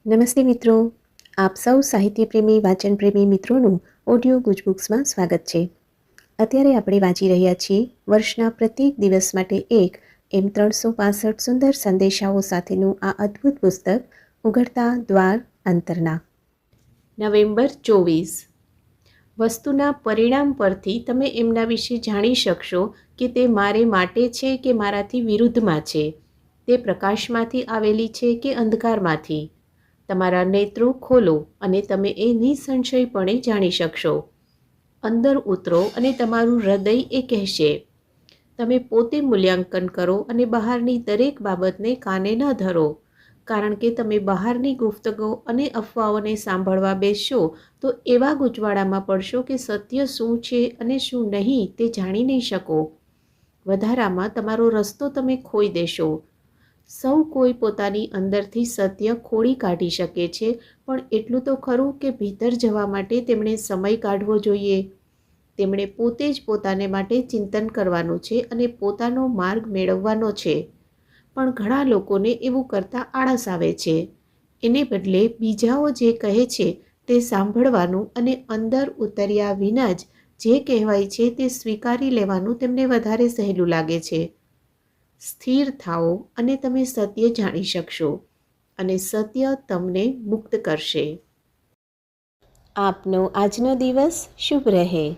નમસ્તે મિત્રો, આપ સૌ સાહિત્યપ્રેમી વાચનપ્રેમી મિત્રોનું ઓડિયો ગુજબુક્સમાં સ્વાગત છે. અત્યારે આપણે વાંચી રહ્યા છીએ વર્ષના પ્રત્યેક દિવસ માટે એક એમ 365 સુંદર સંદેશાઓ સાથેનું આ અદ્ભુત પુસ્તક ઉઘડતા દ્વાર અંતરના. નવેમ્બર 24. વસ્તુના પરિણામ પરથી તમે એમના વિશે જાણી શકશો કે તે મારે માટે છે કે મારાથી વિરુદ્ધમાં છે, તે પ્રકાશમાંથી આવેલી છે કે અંધકારમાંથી. તમારા નેત્રો ખોલો અને તમે એ નિસંશયપણે જાણી શકશો. અંદર ઉતરો અને તમારું હૃદય એ કહેશે. તમે પોતે મૂલ્યાંકન કરો અને બહારની દરેક બાબતને કાને ન ધરો, કારણ કે તમે બહારની ગુફ્તગો અને અફવાઓને સાંભળવા બેસશો તો એવા ગૂંચવાડામાં પડશો કે સત્ય શું છે અને શું નહીં તે જાણી નહીં શકો. વધારામાં તમારો રસ્તો તમે ખોઈ દેશો. સૌ કોઈ પોતાની અંદરથી સત્ય ખોળી કાઢી શકે છે, પણ એટલું તો ખરું કે ભીતર જવા માટે તેમણે સમય કાઢવો જોઈએ. તેમણે પોતે જ પોતાને માટે ચિંતન કરવાનું છે અને પોતાનો માર્ગ મેળવવાનો છે. પણ ઘણા લોકોને એવું કરતાં આળસ આવે છે. એને બદલે બીજાઓ જે કહે છે તે સાંભળવાનું અને અંદર ઉતર્યા વિના જ જે કહેવાય છે તે સ્વીકારી લેવાનું તેમને વધારે સહેલું લાગે છે. સ્થિર થાઓ અને તમે સત્ય જાણી શકશો અને સત્ય તમને મુક્ત કરશે. આપનો આજનો દિવસ શુભ રહે.